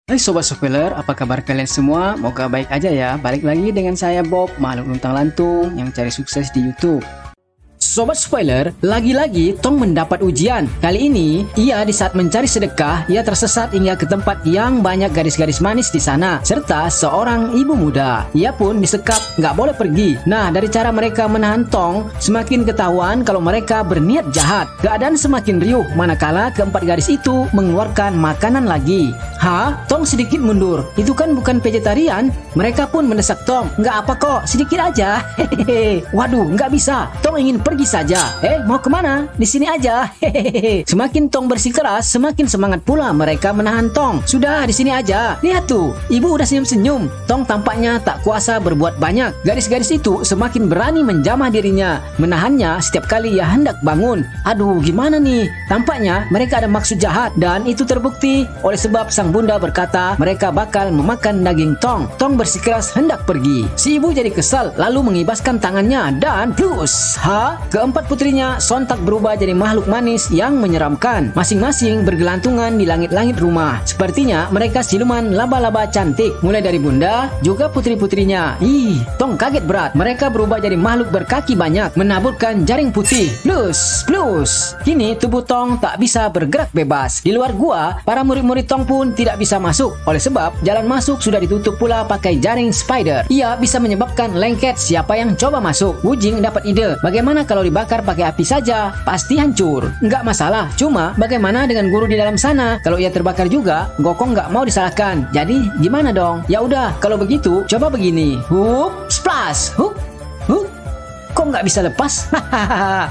Hai Sobat Spoiler, apa kabar kalian semua? Moga baik aja ya. Balik lagi dengan saya Bob, makhluk luntang lantung yang cari sukses di YouTube. Sobat Spoiler, lagi-lagi Tong mendapat ujian. Kali ini, ia di saat mencari sedekah, ia tersesat hingga ke tempat yang banyak garis-garis manis di sana, serta seorang ibu muda. Ia pun disekap, nggak boleh pergi. Nah, dari cara mereka menahan Tong, semakin ketahuan kalau mereka berniat jahat. Keadaan semakin riuh, manakala keempat garis itu mengeluarkan makanan lagi. Hah? Tong sedikit mundur. Itu kan bukan vegetarian? Mereka pun mendesak Tong. Nggak apa kok, sedikit aja. Hehehe. Waduh, nggak bisa. Tong ingin pergi saja. Mau kemana? Di sini aja. Hehehe. Semakin Tong bersikeras, semakin semangat pula mereka menahan Tong. Sudah, di sini aja. Lihat tuh, ibu udah senyum-senyum. Tong tampaknya tak kuasa berbuat banyak. Garis-garis itu semakin berani menjamah dirinya. Menahannya setiap kali ia hendak bangun. Aduh, gimana nih? Tampaknya mereka ada maksud jahat dan itu terbukti oleh sebab sang bunda berkata mereka bakal memakan daging Tong. Tong bersikeras hendak pergi. Si ibu jadi kesal lalu mengibaskan tangannya dan plus. Keempat putrinya sontak berubah jadi makhluk manis yang menyeramkan. Masing-masing bergelantungan di langit-langit rumah. Sepertinya mereka siluman laba-laba cantik. Mulai dari bunda juga putri-putrinya. Tong kaget berat. Mereka berubah jadi makhluk berkaki banyak, menaburkan jaring putih. Plus. Kini tubuh Tong tak bisa bergerak bebas. Di luar gua, para murid-murid Tong pun tidak bisa masuk. Oleh sebab jalan masuk sudah ditutup pula pakai jaring spider. Ia bisa menyebabkan lengket siapa yang coba masuk. Wujing dapat ide. Bagaimana kalau dibakar pakai api saja? Pasti hancur. Nggak masalah. Cuma bagaimana dengan guru di dalam sana? Kalau ia terbakar juga, Gokong nggak mau disalahkan. Jadi gimana dong? Ya udah, kalau begitu coba begini. Splash. Kok nggak bisa lepas?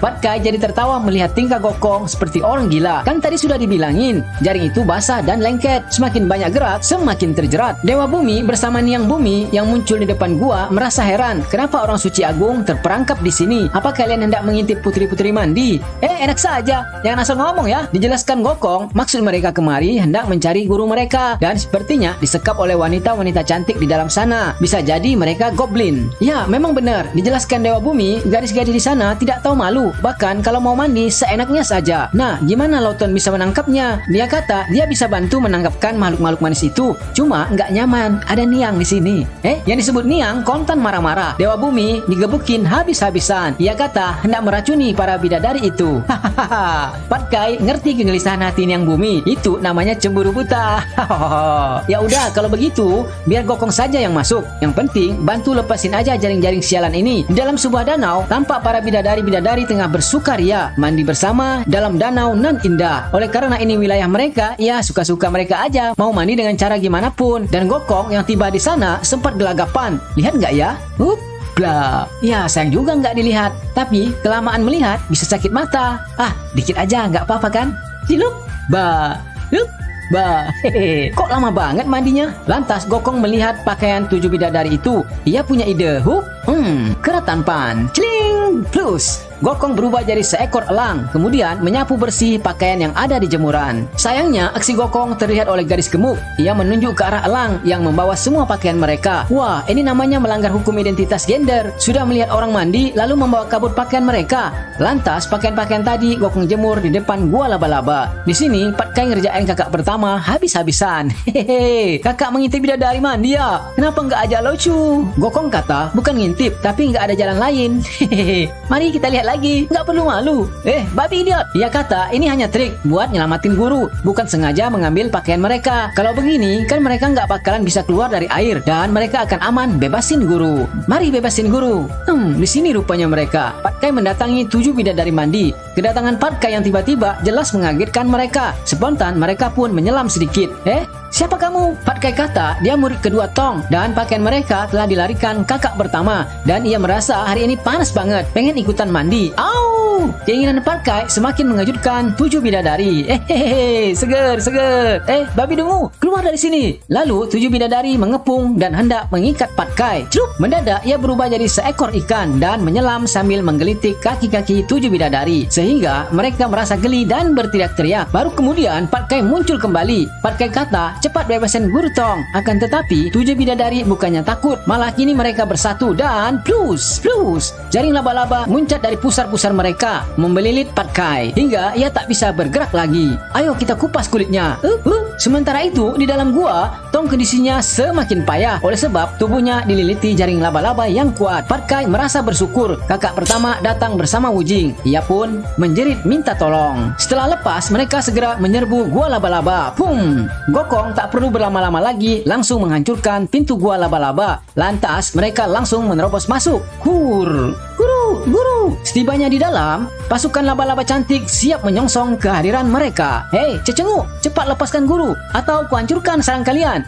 Patkai jadi tertawa melihat tingkah Gokong seperti orang gila. Kan tadi sudah dibilangin, jaring itu basah dan lengket. Semakin banyak gerak, semakin terjerat. Dewa Bumi bersama Niang Bumi yang muncul di depan gua merasa heran. Kenapa orang suci agung terperangkap di sini? Apa kalian hendak mengintip putri-putri mandi? Enak saja. Jangan asal ngomong ya. Dijelaskan Gokong, maksud mereka kemari hendak mencari guru mereka. Dan sepertinya disekap oleh wanita-wanita cantik di dalam sana. Bisa jadi mereka goblin. Ya, memang benar. Dijelaskan Dewa Bumi, garis-garis di sana tidak tahu malu. Bahkan kalau mau mandi seenaknya saja. Nah, gimana Lauton bisa menangkapnya? Dia kata dia bisa bantu menangkapkan makhluk-makhluk manis itu. Cuma nggak nyaman. Ada Niang di sini. Yang disebut Niang kontan marah-marah. Dewa Bumi digebukin habis-habisan. Ia kata hendak meracuni para bidadari itu. Hahaha. Patkai ngerti kegelisahan hati Niang Bumi. Itu namanya cemburu buta. Ya udah, kalau begitu biar Gokong saja yang masuk. Yang penting bantu lepasin aja jaring-jaring sialan ini. Di dalam sebuah danau tampak para bidadari-bidadari tengah bersukaria mandi bersama dalam danau nan indah. Oleh karena ini wilayah mereka, ya suka-suka mereka aja mau mandi dengan cara gimana pun. Dan Gokong yang tiba di sana sempat gelagapan. Lihat nggak ya? Blah. Ya sayang juga nggak dilihat. Tapi kelamaan melihat bisa sakit mata. Dikit aja nggak apa-apa kan? Ciluk. Hehe. Kok lama banget mandinya? Lantas Gokong melihat pakaian 7 bidadari itu. Ia punya ide. Keratan pan. Cling. Plus. Gokong berubah jadi seekor elang, kemudian menyapu bersih pakaian yang ada di jemuran. Sayangnya, aksi Gokong terlihat oleh gadis gemuk. Ia menunjuk ke arah elang yang membawa semua pakaian mereka. Wah, ini namanya melanggar hukum identitas gender. Sudah melihat orang mandi, lalu membawa kabur pakaian mereka. Lantas, pakaian-pakaian tadi Gokong jemur di depan gua laba-laba. Di sini, Patkai ngerjain kakak pertama habis-habisan. Hehehe, kakak mengintip bidadari mandi ya? Kenapa nggak ajak lucu? Gokong kata, bukan ngintip, tapi nggak ada jalan lain. Hehehe, mari kita lihat lagi, nggak perlu malu. Babi idiot. Ia kata ini hanya trik buat nyelamatin guru, bukan sengaja mengambil pakaian mereka. Kalau begini kan mereka nggak bakalan bisa keluar dari air dan mereka akan aman bebasin guru. Mari bebasin guru. Di sini rupanya mereka. Patkai mendatangi 7 bidadari mandi. Kedatangan Patkai yang tiba-tiba jelas mengagetkan mereka. Spontan mereka pun menyelam sedikit. Siapa kamu? Patkai kata dia murid kedua Tong dan pakaian mereka telah dilarikan kakak pertama dan ia merasa hari ini panas banget, pengen ikutan mandi. Keinginan Patkai semakin mengejutkan 7 bidadari. Seger. Babi dungu, keluar dari sini. Lalu 7 bidadari mengepung dan hendak mengikat Patkai. Mendadak ia berubah jadi seekor ikan dan menyelam sambil menggelitik kaki-kaki 7 bidadari sehingga mereka merasa geli dan berteriak-teriak. Baru kemudian Patkai muncul kembali. Patkai kata cepat bebasin guru Tong. Akan tetapi 7 bidadari bukannya takut, malah kini mereka bersatu dan plus. Jaring laba-laba muncat dari pusar-pusar mereka, membelilit Patkai hingga ia tak bisa bergerak lagi. Ayo kita kupas kulitnya. Sementara itu di dalam gua Tong kondisinya semakin payah oleh sebab tubuhnya dililiti jaring laba-laba yang kuat. Pat Kai merasa bersyukur kakak pertama datang bersama Wujing. Ia pun menjerit minta tolong. Setelah lepas, mereka segera menyerbu gua laba-laba. Pum! Gokong tak perlu berlama-lama lagi, langsung menghancurkan pintu gua laba-laba. Lantas mereka langsung menerobos masuk. Guru! Setibanya di dalam, pasukan laba-laba cantik siap menyongsong kehadiran mereka. Hei, Cecenguk, cepat lepaskan guru atau kuhancurkan sarang kalian.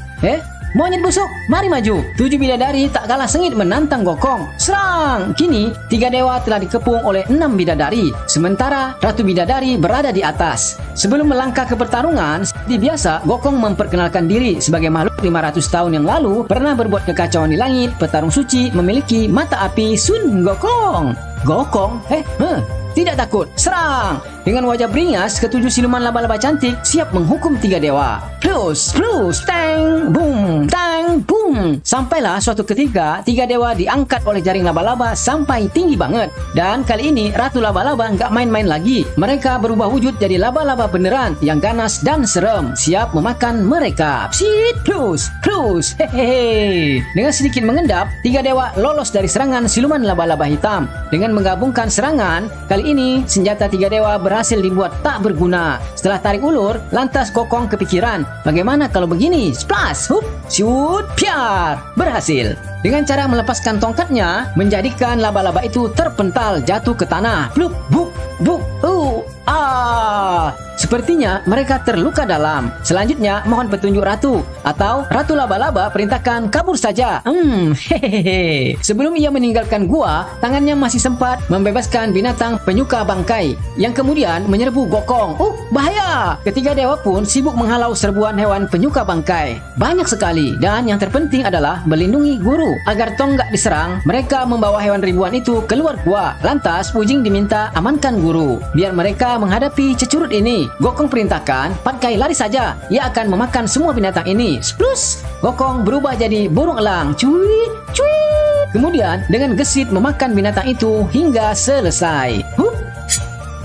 Monyet busuk, mari maju. 7 bidadari tak kalah sengit menantang Gokong. Serang! Kini, 3 dewa telah dikepung oleh 6 bidadari. Sementara, Ratu Bidadari berada di atas. Sebelum melangkah ke pertarungan, seperti biasa, Gokong memperkenalkan diri sebagai makhluk 500 tahun yang lalu pernah berbuat kekacauan di langit, petarung suci, memiliki mata api Sun Gokong. Gokong? Tidak takut, serang! Dengan wajah beringas, ketujuh siluman laba-laba cantik siap menghukum 3 dewa. Plus, tang, boom. Sampailah suatu ketika, 3 dewa diangkat oleh jaring laba-laba sampai tinggi banget. Dan kali ini, Ratu Laba-Laba nggak main-main lagi. Mereka berubah wujud jadi laba-laba beneran yang ganas dan serem, siap memakan mereka. Psit, plus, hehehe. Dengan sedikit mengendap, 3 dewa lolos dari serangan siluman laba-laba hitam. Dengan menggabungkan serangan, kali ini senjata 3 dewa berhasil dibuat tak berguna. Setelah tarik ulur, lantas Gokong kepikiran, bagaimana kalau begini? Splash, hup, shoot, piar. Berhasil. Dengan cara melepaskan tongkatnya, menjadikan laba-laba itu terpental jatuh ke tanah. Blup, buk. Sepertinya mereka terluka dalam. Selanjutnya, mohon petunjuk Ratu. Atau Ratu Laba-Laba perintahkan kabur saja. Hehehe. Sebelum ia meninggalkan gua, tangannya masih sempat membebaskan binatang penyuka bangkai yang kemudian menyerbu Gokong. Bahaya! Ketiga dewa pun sibuk menghalau serbuan hewan penyuka bangkai. Banyak sekali. Dan yang terpenting adalah melindungi guru. Agar Tong nggak diserang, mereka membawa hewan ribuan itu keluar gua. Lantas, Wujing diminta amankan guru. Biar mereka menghadapi cecurut ini. Gokong perintahkan, Pat Kai lari saja. Ia akan memakan semua binatang ini. Splus! Gokong berubah jadi burung elang. Cuy! Kemudian, dengan gesit memakan binatang itu hingga selesai. Hup!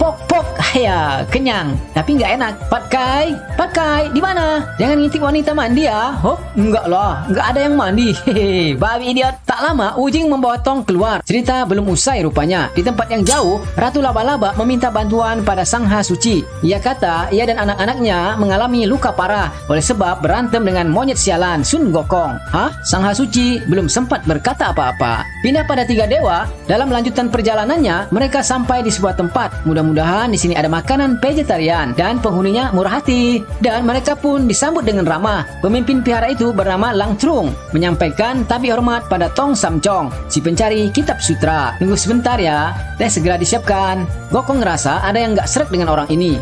Pok, ya, kenyang, tapi nggak enak. Pat Kai, di mana? Jangan ngintip wanita mandi ya. Hop, enggak lah, nggak ada yang mandi. Hehehe, babi idiot. Tak lama, Wujing membawa Tong keluar. Cerita belum usai rupanya. Di tempat yang jauh, Ratu Laba-Laba meminta bantuan pada Sangha Suci. Ia kata, ia dan anak-anaknya mengalami luka parah oleh sebab berantem dengan monyet sialan Sun Gokong. Sangha Suci belum sempat berkata apa-apa. Pindah pada 3 dewa. Dalam lanjutan perjalanannya, mereka sampai di sebuah tempat. Mudah-mudahan di sini ada makanan vegetarian dan penghuninya murah hati. Dan mereka pun disambut dengan ramah. Pemimpin pihara itu bernama Lang Trung, menyampaikan tabi hormat pada Tong Samcong, si pencari kitab sutra. Tunggu sebentar ya, teh segera disiapkan. Gokong ngerasa ada yang nggak srek dengan orang ini.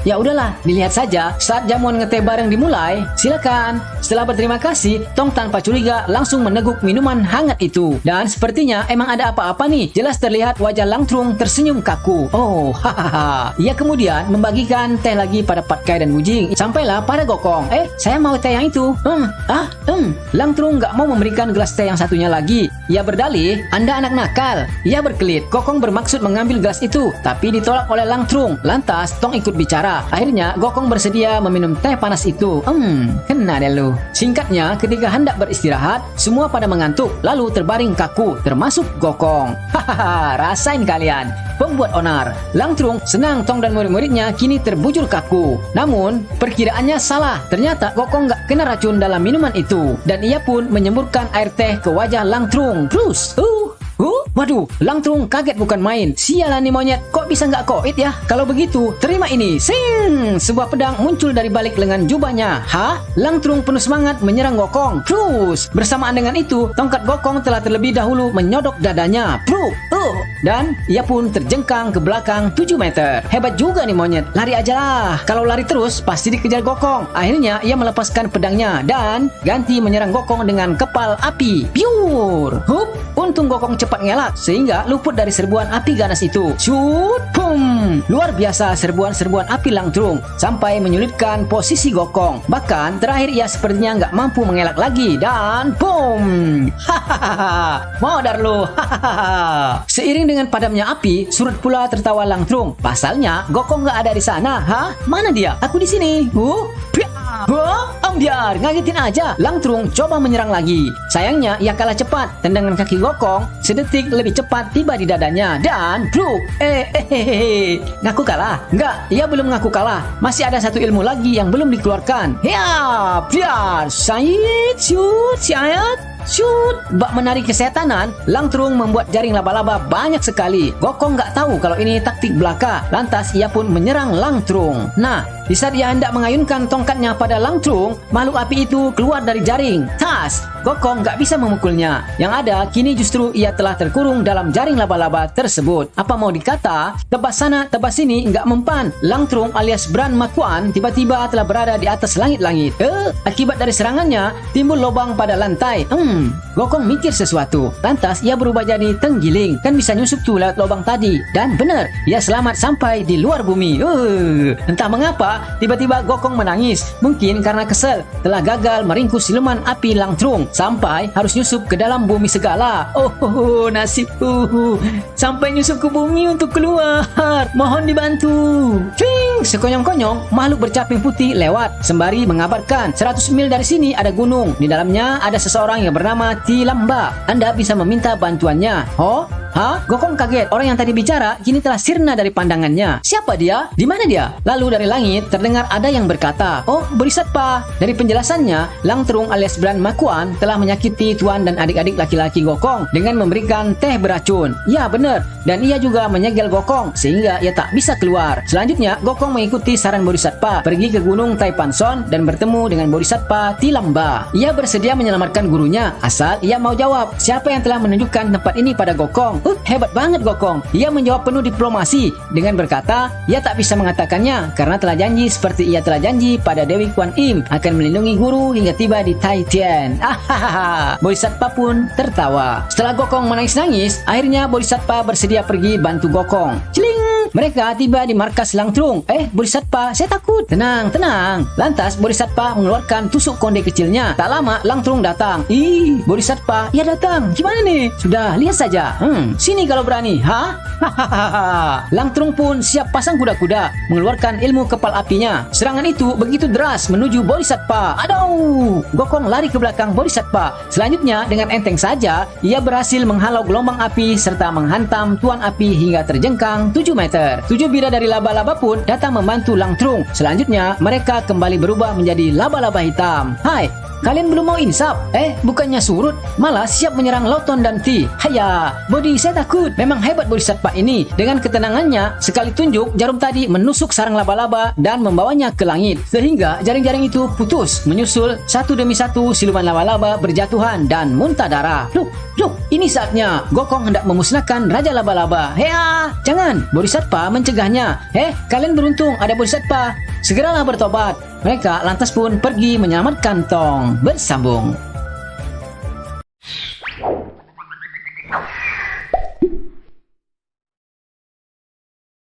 Ya udahlah, dilihat saja. Saat jamuan ngeteh bareng dimulai, silakan. Setelah berterima kasih, Tong tanpa curiga langsung meneguk minuman hangat itu. Dan sepertinya emang ada apa-apa nih. Jelas terlihat wajah Lang Trung tersenyum kaku. Hahaha. Ia kemudian membagikan teh lagi pada Pat Kai dan Wujing. Sampailah pada Gokong. Saya mau teh yang itu. Lang Trung nggak mau memberikan gelas teh yang satunya lagi. Ia berdalih, Anda anak nakal. Ia berkelit. Gokong bermaksud mengambil gelas itu, tapi ditolak oleh Lang Trung. Lantas, Tong ikut bicara. Akhirnya, Gokong bersedia meminum teh panas itu. Kena deh lu. Singkatnya, ketika hendak beristirahat, semua pada mengantuk, lalu terbaring kaku, termasuk Gokong. Hahaha, rasain kalian. Pembuat onar. Lang Trung senang Tong dan murid-muridnya kini terbujur kaku. Namun, perkiraannya salah. Ternyata Gokong nggak kena racun dalam minuman itu. Dan ia pun menyemburkan air teh ke wajah Lang Trung. Terus, waduh, Lang Trung kaget bukan main. Sialan nih monyet, kok bisa nggak koit ya? Kalau begitu, terima ini. Sing! Sebuah pedang muncul dari balik lengan jubahnya. Lang Trung penuh semangat menyerang Gokong. Terus, bersamaan dengan itu, tongkat Gokong telah terlebih dahulu menyodok dadanya. Dan ia pun terjengkang ke belakang 7 meter. Hebat juga nih monyet, lari aja lah. Kalau lari terus, pasti dikejar Gokong. Akhirnya, ia melepaskan pedangnya dan ganti menyerang Gokong dengan kepal api. Piur! Hup! Untung Gokong cepat ngelak sehingga luput dari serbuan api ganas itu. Shoot! Pum! Luar biasa serbuan-serbuan api Lang Trung sampai menyulitkan posisi Gokong. Bahkan terakhir ia sepertinya nggak mampu mengelak lagi dan pum! Hahaha! Modar lu! Hahaha! Seiring dengan padamnya api, surut pula tertawa Lang Trung. Pasalnya Gokong nggak ada di sana. Mana dia? Aku di sini. Biar ngagetin aja. Langtrung coba menyerang lagi. Sayangnya ia kalah cepat. Tendangan kaki Gokong sedetik lebih cepat tiba di dadanya dan pluk. Ngaku kalah? Enggak, ia belum ngaku kalah. Masih ada satu ilmu lagi yang belum dikeluarkan. Ya, biar sayit shoot siayat. Shoot! Bak menarik kesetanan, Langtrung membuat jaring laba-laba banyak sekali. Gokong nggak tahu kalau ini taktik belaka. Lantas ia pun menyerang Langtrung. Nah, di saat ia hendak mengayunkan tongkatnya pada Langtrung, makhluk api itu keluar dari jaring. Tas! Gokong nggak bisa memukulnya. Yang ada, kini justru ia telah terkurung dalam jaring laba-laba tersebut. Apa mau dikata, tebas sana, tebas sini nggak mempan. Langtrung alias Bran Makuan tiba-tiba telah berada di atas langit-langit. Akibat dari serangannya, timbul lubang pada lantai. Gokong mikir sesuatu. Lantas ia berubah jadi tenggiling. Kan bisa nyusup tuh lewat lubang tadi. Dan benar, ia selamat sampai di luar bumi. Entah mengapa, tiba-tiba Gokong menangis. Mungkin karena kesel telah gagal meringkus siluman api Langtrung. Sampai harus nyusup ke dalam bumi segala. Nasibku. Sampai nyusup ke bumi untuk keluar. Mohon dibantu. Cing! Sekonyong-konyong, makhluk bercaping putih lewat. Sembari mengabarkan 100 mil dari sini ada gunung. Di dalamnya ada seseorang yang bernama Tilamba. Anda bisa meminta bantuannya. Gokong kaget. Orang yang tadi bicara kini telah sirna dari pandangannya. Siapa dia? Di mana dia? Lalu dari langit terdengar ada yang berkata, Bodhisattva. Dari penjelasannya, Langtrung alias Bran Makuan telah menyakiti tuan dan adik-adik laki-laki Gokong dengan memberikan teh beracun. Ya benar. Dan ia juga menyegel Gokong sehingga ia tak bisa keluar. Selanjutnya, Gokong mengikuti saran Bodhisattva pergi ke gunung Taipanson dan bertemu dengan Bodhisattva Tilamba. Ia bersedia menyelamatkan gurunya asal ia mau jawab siapa yang telah menunjukkan tempat ini pada Gokong. Hebat banget Gokong. Ia menjawab penuh diplomasi dengan berkata ia tak bisa mengatakannya karena telah janji seperti ia telah janji pada Dewi Kuan Im akan melindungi guru hingga tiba di Taitian. Bodhisattva pun tertawa. Setelah Gokong menangis-nangis, akhirnya Bodhisattva bersedia pergi bantu Gokong. Celing! Mereka tiba di markas Langtrung. Bodhisattva, saya takut. Tenang. Lantas Bodhisattva mengeluarkan tusuk konde kecilnya. Tak lama Langtrung datang. Bodhisattva, ia datang. Gimana nih? Sudah, lihat saja. Sini kalau berani. Langtrung pun siap pasang kuda-kuda, mengeluarkan ilmu kepal apinya. Serangan itu begitu deras menuju Bodhisattva. Aduh! Gokong lari ke belakang Bodhisattva. Selanjutnya dengan enteng saja ia berhasil menghalau gelombang api serta menghantam tuan api hingga terjengkang 7 meter. 7 bidadari laba-laba pun datang membantu Langtrung. Selanjutnya mereka kembali berubah menjadi laba-laba hitam. Hai, kalian belum mau insaf? Bukannya surut, malah siap menyerang Loton dan Ti. Haya, Bodhi, saya takut. Memang hebat Bodhisattva ini. Dengan ketenangannya, sekali tunjuk, jarum tadi menusuk sarang laba-laba dan membawanya ke langit. Sehingga jaring-jaring itu putus, menyusul satu demi satu siluman laba-laba berjatuhan dan muntah darah. Loh, ini saatnya Gokong hendak memusnahkan Raja Laba-Laba. Jangan, Bodhisattva mencegahnya. Kalian beruntung ada Bodhisattva. Segeralah bertobat. Mereka lantas pun pergi menyelamatkan Tong. Bersambung.